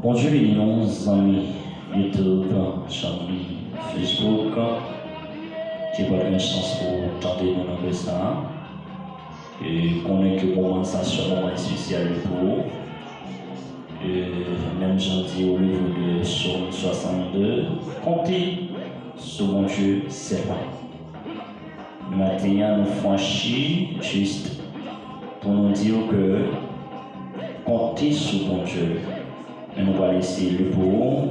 Bonjour les amis YouTube, Charlie, Facebook, qui pas de chance pour tenter de nommer ça. Et qu'on ait que moment ça soit un moment spécial pour. Et même j'en dis au livre de Psaume 62, comptez sur mon Dieu, c'est pas. Maintenant, nous franchissons juste pour nous dire que comptez sur mon Dieu. Et nous allons laisser le pour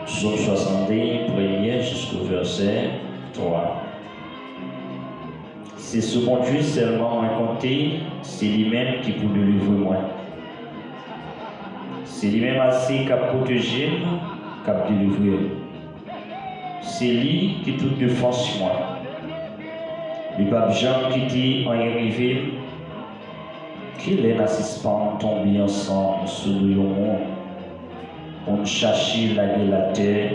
Psaume 62, premier jusqu'au verset 3. C'est ce bon Dieu seulement à compter, c'est lui-même qui peut le livrer moi. C'est lui-même assez qui a protégé, qui a délivré. C'est lui qui tout défense moi. Les papes Jean qui dit en arrivé, qu'il est n'assistant tombé ensemble sur le monde. On cherche la terre,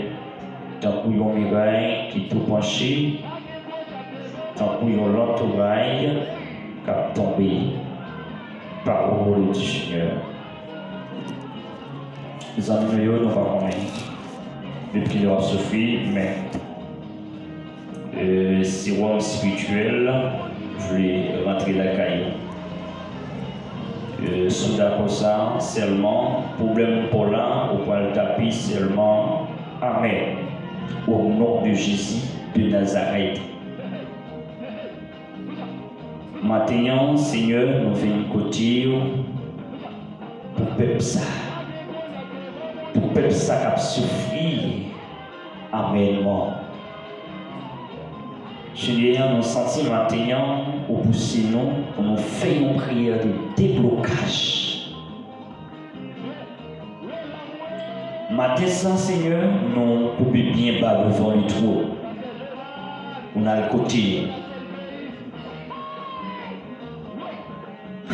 tant qu'on y a miraille qui tout penché, tant qu'on y a l'entourage qui a tombé. Parole du Seigneur. Les amis, nous ne pas depuis leur Sophie, mais c'est un spirituel, je vais rentrer la caille. Sous d'accord ça, seulement, problème pour là, au point le tapis seulement, Amen. Au nom de Jésus de Nazareth. Maintenant, Seigneur, nous venons côté pour peuple ça. Pour peuple ça qui a souffert. Amen. Seigneur, nous sentons maintenant au bout de nous pour nous faire une prière de déblocage. Matin, Seigneur, nous coupons bien bas devant le trou. On a le côté.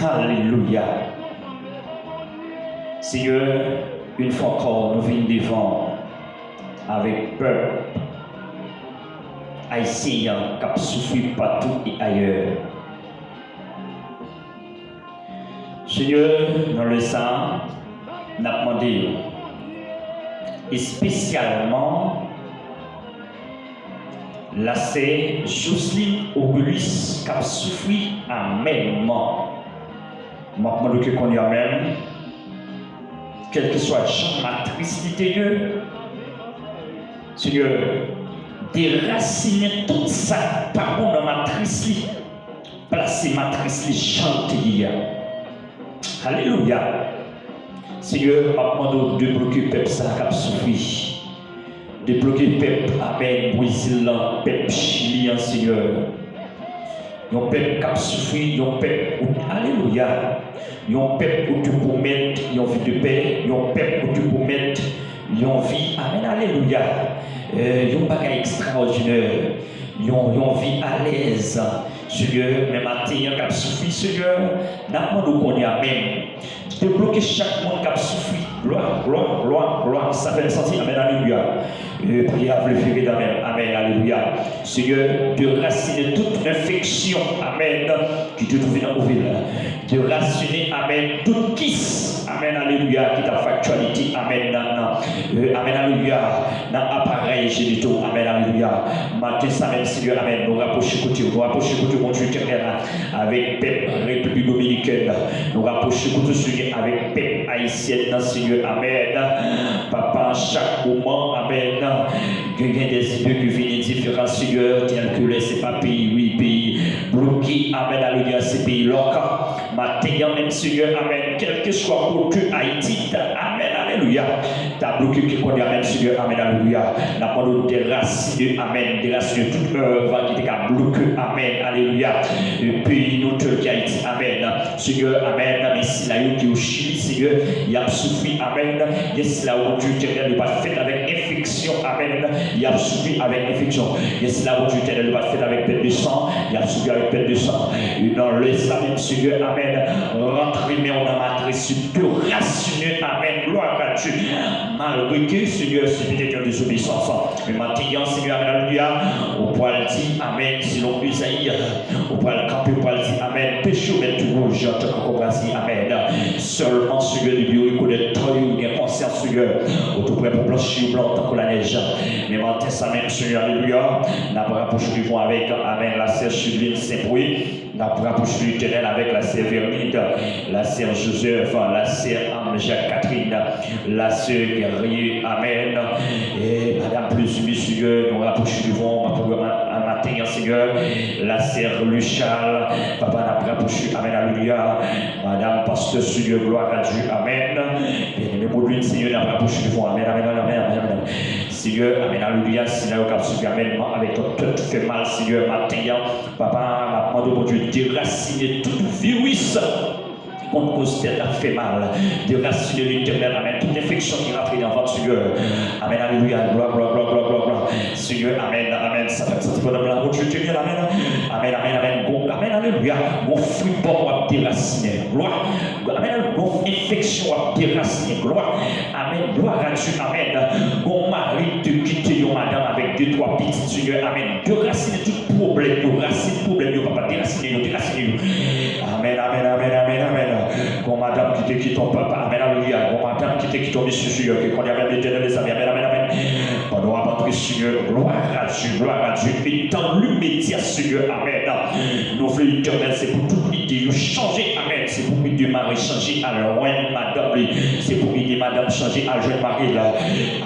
Alléluia. Seigneur, une fois encore, nous venons devant avec peur. Haïtiens qui souffrent partout et ailleurs. Seigneur, dans le sang, nous avons demandé, et spécialement, là c'est Jocelyne Augulus qui a souffert amènement. Je demande que qu'on y amène, quel que soit le champ matrice de Seigneur, déraciner tout ça par contre dans matrice, placer matrice, chanter. Alléluia. Seigneur, je demande de débloquer le peuple ça qui a souffert. Débloquer le peuple, Amen, Brésil, peuple chilien, Seigneur. Yon peuple qui a souffert, yon peuple, alléluia. Yon peuple où tu peux mettre, yon vie de paix, yon peuple où tu peux mettre, yon vie, Amen, alléluia. Yon bagage extraordinaire, yon vie à l'aise. Seigneur, même matin, yon qui a souffert, Seigneur, n'a pas nous qu'on y a même. Débloquer chaque monde qui a souffert. Gloire, gloire, gloire, gloire. Ça fait sentir, Amen, alléluia. Prière pour le février d'Amen, Amen, alléluia. Seigneur, de raciner toute infection, Amen, qui te trouve dans la ville. De raciner, Amen, toute kiss, Amen, alléluia, qui t'a factualité, Amen, Amen, alléluia, dans l'appareil génitaux, Amen, alléluia. Matin, ça même, Seigneur, Amen, nous rapprocher côté, mon Dieu éternel, avec peuple République Dominicaine, nous rapprocher côté, Seigneur, avec peuple haïtienne, Seigneur, Amen. Papa, chaque moment, Amen. Il y a des idées qui viennent différents, Seigneur, tels que les pays, oui, pays bloqués, Amen, alléluia, ces pays locaux. Maintenant, même, Seigneur, Amen, quel que soit pour que Haïti, Amen, alléluia. T'as bloqué qui connaît, Amen, Seigneur, Amen, alléluia. La parole déracine, Amen, déracine toute œuvre qui était bloqué, Amen, alléluia. Le pays, notre qui Haïti, Amen. Seigneur, Amen, mais si la qui au Chili, Seigneur, il a souffert, Amen. Yes, là où Dieu éternel ne pas fait avec infection, Amen. Il a souffert avec infection. Yes, là où Dieu éternel ne pas fait avec peine de sang, il a souffert avec peine de sang. Et dans le même Seigneur, Amen. Rentrez, mais on a matrice de raciner, Amen. Gloire à Dieu. Malgré que, Seigneur, c'est peut-être une désobéissance. Mais maintenant, Seigneur, alléluia, au poil dit, Amen, selon Isaïe, au poil camper, au poil dit, Amen. Péché, mais tout rouge, Amen. Seulement, Seigneur, nous reconnaître toi, nous avons conscience, Seigneur, au tout près pour blanchir blanc tant que la neige. Mais maintenant, ça même, Seigneur, alléluia. Nous avons rapproché du avec, amen, la sœur Chudine Saint-Pouy. Nous avons rapproché du terrain avec la sœur Véronique, la sœur Joseph, la sœur Anne-Jacques Catherine, la sœur Guerrier, amen. Et Madame Plus, Seigneur, nous rapprochons du vent, un matin, Seigneur, la sœur Luchal, Papa, nous rapprochons, amen, alléluia. Madame Pasteur, Seigneur, gloire à Dieu, amen. Et nous nous Seigneur, nous rapprochons du vent, amen, amen, amen, amen, amen. Seigneur, amen, alléluia, Seigneur, au cap sur amen, avec ton tête fait mal, Seigneur, matin, Papa, m'a demandé, Dieu, déraciner tout virus. Contre cause tête a fait mal, déraciner l'éternel, amen. Toute infection qui rentre dans votre Seigneur, amen, alléluia, gloire, gloire, gloire, gloire, gloire, gloire. Seigneur, amen, amen. Ça fait sentir pendant la route, je te dis, amen, amen, amen, amen, amen, alléluia. Mon fruit bon à déraciner, gloire, amen, mon infection à déraciner, gloire, amen, gloire à Dieu, amen. Mon mari te quitter, madame, avec 2-3 petites, Seigneur, amen. Déraciner tout problème, racine papa, déraciner, amen, amen, amen, amen, amen. Bon madame qui te quitte ton papa, amen, alléluia. Bon madame qui te quitte ton monsieur, Seigneur, qu'on y avait l'éternel les amis, amen, amen, amen. Pendant à votre Seigneur, gloire à Dieu, et dans l'immédiat, Seigneur, amen. Nous voulons l'éternel, c'est pour toute idée, changer, amen. C'est pour aider Marie changer à loin, madame, c'est pour aider madame changer à jeune Marie, là.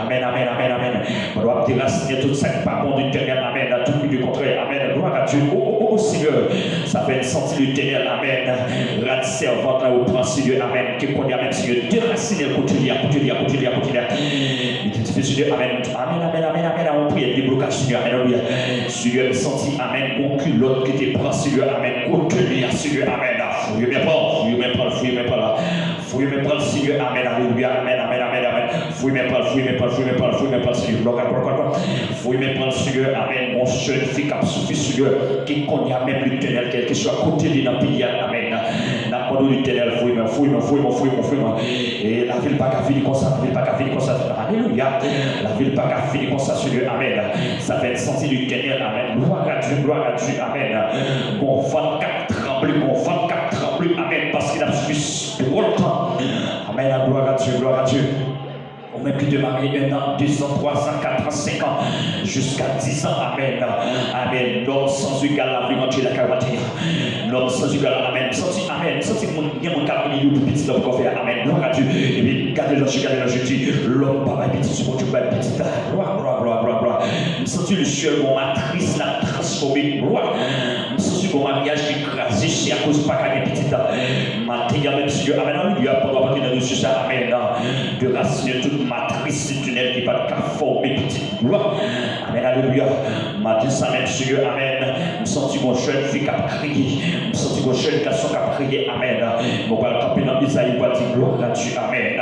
Amen, amen, amen, amen. On doit déraciner tout ça, pas bon d'éternel, amen, à tout le contraire, amen. Gloire à Dieu, oh Seigneur, ça fait sentir l'éternel, amen. Rade servante là au prend, Seigneur, amen. Que qu'on y a même, Seigneur, déraciner le côté, il te fait, Seigneur, amen, amen, amen, amen, amen. On prie, déblocage, Seigneur, alléluia. Seigneur, senti, amen, mon culotte qui te prend, Seigneur, amen, contenir, Seigneur, amen. Fouille mes pas, fouille mes pas, Seigneur, amen, alléluia, amen, amen, amen, amen. Fouille mes pas, Seigneur, gloire, fouille mes pas, Seigneur, amen, mon seul fille qui a suffi, Seigneur, qui connaît même l'éternel, quel que soit côté de la pays, amen. N'a pas de l'éternel, fouille-moi. Et la ville pas qu'à finir comme ça, alléluia. La ville pas qu'à finir comme ça, Seigneur, amen. Ça fait sentir l'éternel, amen. Gloire à Dieu, amen. Mon 24 tremblé, amen, parce qu'il a suffi pour longtemps. Amen, gloire à Dieu. On met plus de marier 1 an, 2 ans, 3 ans, 4 ans, 5 ans, jusqu'à 10 ans, amen. Amen. L'homme sans égal, la vie entière, la caractère. L'homme sans égal, amen. Amen. Senti il y a mon cabinet, il y a tout petit, l'homme qu'on fait, amen. Gloire à Dieu. Et puis, gardez l'ange, dis, l'homme, pas petit, c'est bon, tu vas petit. Gloire. Senti le ciel, mon matrice, la transformée, gloire. Senti mon mariage écrasé, c'est à cause pas qu'à petit. Matin, même si Dieu, amen, alléluia, pour avoir dans le sujet, amen. De raciner toute matrice tunnel qui va former petite gloire. Amen, alléluia. Matin, ça même, Seigneur, amen. Je sens mon jeune fille qui a crié. Je sens mon jeune garçon qui a crié, amen. Mon père capé dans Isaïe, il va dire gloire à Dieu, amen.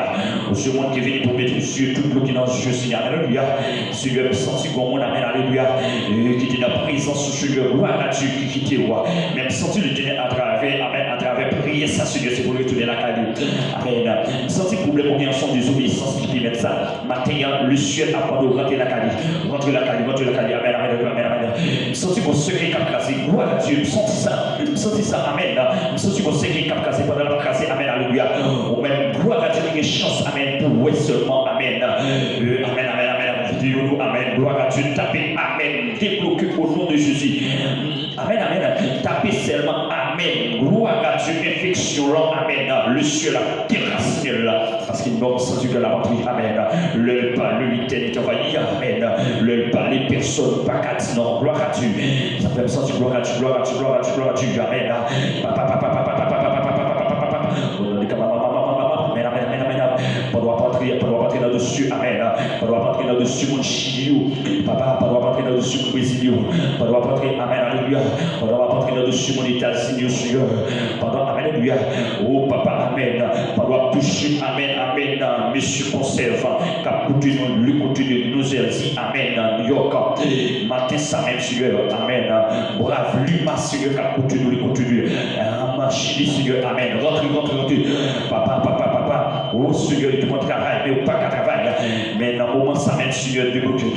Au ce monde qui est venu pour mettre sur tout le qui est dans ce jeu, Seigneur, alléluia. Seigneur, je sens mon monde, amen, alléluia. Qui était dans la présence, Seigneur, gloire à Dieu, qui quittait roi. Même senti le tenir à travers, amen, à travers prier ça, Seigneur, c'est pour lui retourner la caille. Amen. Senti le problème, combien sont des obéissances qui mettent ça. Matin, le ciel a pas de rentrer la caille. Rentrer la caille, amen. Senti mon secret qui a crasé, gloire à Dieu. Senti ça, amen. Senti mon secret qui a crasé pendant la crasé, amen, alléluia. Ou même, gloire à Dieu, il y a une chance, amen, pour ouais seulement, amen. Amen, gloire à Dieu, tapez, amen, débloquez au nom de Jésus. Amen. Tapez seulement, amen, gloire à Dieu, infection, amen. Le ciel a déraciné là, parce qu'il n'a pas senti que la patrie, amen. Le pas, le l'éternel est envahi, amen. Le pas, les personnes, pas qu'à dire non, gloire à Dieu. Ça fait me sentir gloire à Dieu, amen. Pas doit rentrer là-dessus, amen. Pas doit rentrer là-dessus, mon chiliou. Papa, pas doit rentrer là-dessus, mon Brésilio. Pas doit rentrer, amen, alléluia. Pas doit rentrer là-dessus, mon États-Unis, Seigneur. Pardon, amen, alléluia. Oh, papa, amen. Pas doit toucher, amen, monsieur conserve. Cap continue, lui continue, nous dit, amen, New York. Matin, ça même, Seigneur, amen. Brave, lui, ma Seigneur, cap continue, lui continue. Ma chérie, Seigneur, amen. Rentre. Papa. Oh Seigneur, il te travail, mais pas qu'à travail. Mais dans le moment, ça mène, Seigneur, débloquer.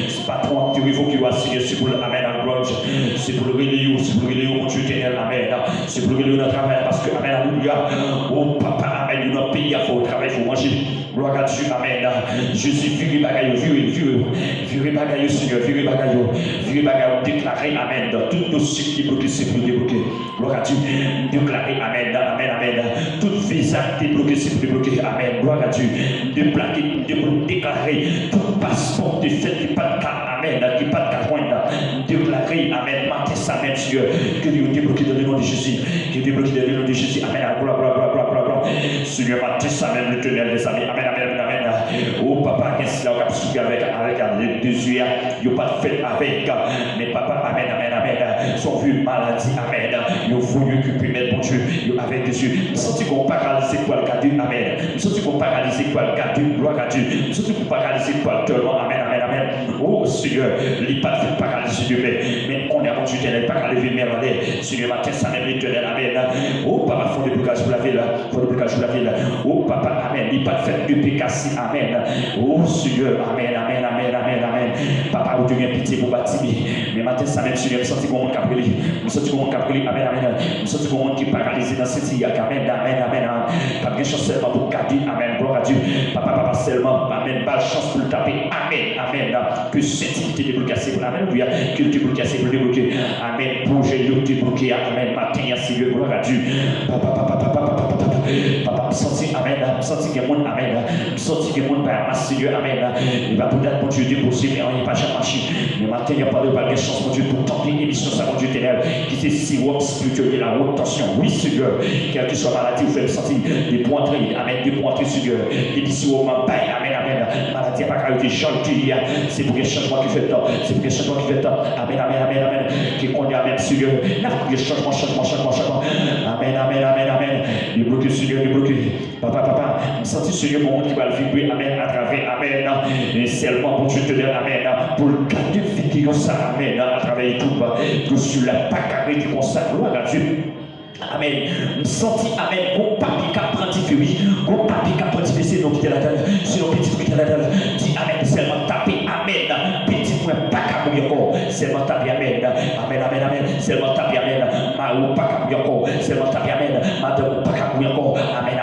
C'est pas toi qui faut qu'il y ait, Seigneur, c'est pour l'Amen à gloire. C'est pour le réveiller, mon Dieu éternel, Amen. C'est pour le réveiller notre travail, parce que, Amen, alléluia. Oh papa, Amen, notre pays, il faut travailler, il faut manger. Gloire à Dieu, Amen. Jésus, virez bagaille, virez bagaille, Seigneur, virez bagaille, déclarer, Amen, dans tout dossier qui est bloqué, c'est pour débloquer. Gloire à Dieu, déclarer, Amen, Amen. Tout visa débloqué, c'est pour débloquer, Amen. Gloire à Dieu, déclarer, tout passeport de fait qui pas de cas, Amen, qui pas de cas, déclarer, Amen, matin, ça, même, Seigneur, que Dieu débloqué dans le nom de Jésus, que Dieu débloqué dans le nom de Jésus, Amen, gloire, Seigneur, matin, ça, même, le tonnerre des amis, Amen. Oh papa, qu'est-ce qu'il y a souffert avec les deux yeux, il n'y a pas de fait avec, mais papa, Amen, son vieux maladie, Amen, il faut récupérer, mon Dieu, avec des yeux, nous sentons qu'on paralysé pour le garder, Amen, nous sentons qu'on paralysé pour le garder, gloire à Dieu, nous sentons qu'on paralysé pour le tellement, Amen, oh Seigneur, il n'est pas fait paralyser demain, mais on est à mon Dieu, il n'est pas qu'à lever mer en l'air, Seigneur, matin, ça même l'éternel, Amen, oh papa, faut des blocages pour la ville, oh papa, Amen, il n'est pas fait de pécassi, Amen, oh Seigneur, Amen, papa, vous devez pitié pour bâtir, mais matin, ça même, Seigneur, nous sentons qu'on monte capri, Amen, nous sentons qu'on monte qui est paralysé dans cette île, Amen, pas bien chance seulement pour garder, Amen, gloire à Dieu, papa, seulement, Amen, pas de chance pour le taper, Amen, que cette activité débloquée, Alléluia, que le débloqué, Amen, projet de débloqué, Amen, matin, Seigneur, gloire à Dieu, papa, senti, Amen, senti qu'il y a monde, Amen, senti qu'il y a monde, Seigneur, Amen, il va peut-être, mon Dieu, déposer, mais on n'est pas jamais marché, mais matin, il n'y a pas de chance, mon Dieu, pour tenter une émission, ça, mon Dieu, ténèbres, qui c'est si haut spirituel, la haute tension, oui, Seigneur, quelle que soit maladie, vous faites sentir des points entrés, Amen, des points entrés, Seigneur, et d'ici au moment, Amen, maladie n'a pas caractère, c'est pour que changement qui fait temps, Amen, qui conduit, Amen, Seigneur, n'a pas de changement, Amen, débloqué, Seigneur, papa, me sentir, Seigneur, mon monde qui va le vibrer, Amen, à travers, Amen, et seulement pour Dieu te donner, Amen, pour le garder vidéo, ça, Amen, à travers YouTube, que sur la pacarée du consacre, gloire à Dieu. Amen. Me sentis, Amen, mon papi qui a prantifié, mon papi qui a prantifié, c'est nos qui étaient là-dedans, c'est nos petits qui étaient là-dedans. Dis Amen, seulement taper, Amen, petit point, pas qu'à mourir encore, seulement taper, Amen, seulement taper, Amen, ma ou pas qu'à mourir encore, seulement taper, Amen, madame ou pas qu'à mourir encore, Amen,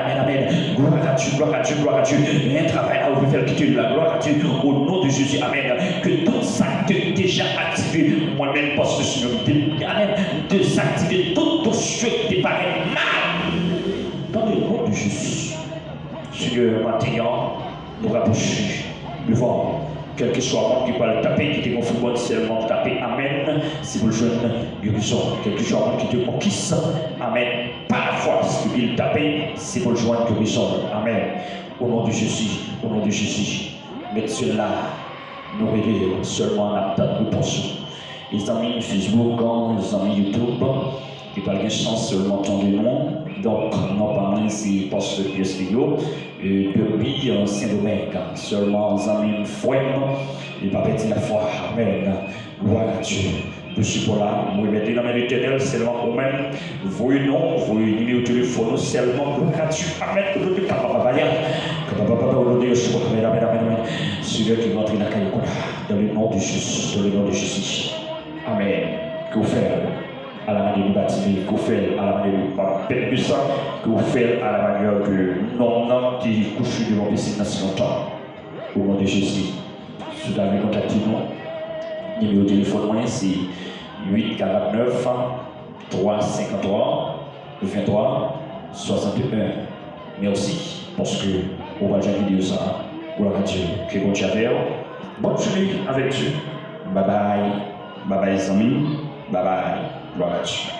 gloire à Dieu, un travail à vous faire quitter la gloire à Dieu, au nom de Jésus, Amen, que tout ça déjà activé, moi-même, poste sur le Amen, désactiver tout dossier qui paraît mal dans le nom de Jésus. Seigneur, maintenant, nous rapprochons devant quel que soit le monde qui va le taper, qui te confie seulement taper, Amen, si vous le jeune guérison, quel que soit le monde qui te conquisse, Amen, par la foi, si vous le taper, si vous le joindre guérison, Amen, au nom de Jésus, mettez cela, nous réveillons seulement la date de pension. Les amis Facebook, les amis YouTube, qui parlent de chance seulement ton nom, donc non pas même si poste de pièces vidéo, et depuis Saint-Domingue, seulement les amis Fouem, et pas petit la foi, Amen, gloire à Dieu. Je suis pour là, vous mettez dans l'éternel, seulement vous-même, vos noms, vos numéros de téléphone, seulement gloire à Dieu, Amen, que le papa va bien, que papa va vous dire, Amen, celui qui rentre dans la caille, dans le nom de Jésus, Amen, que vous faites à la manière du baptême, que vous faites à la manière du pape puissant, que vous faites à la manière que non qui couche devant les signes si longtemps. Au nom de Jésus, si vous avez contacté nous, numéro de téléphone moyen c'est 849 353 23 61. Merci parce que on va jamais dire ça. Gloire à Dieu. Que bon Dieu avec vous. Bonne journée avec Dieu. Bye bye. Bye bye les amis. Bye bye. Gloire à Dieu.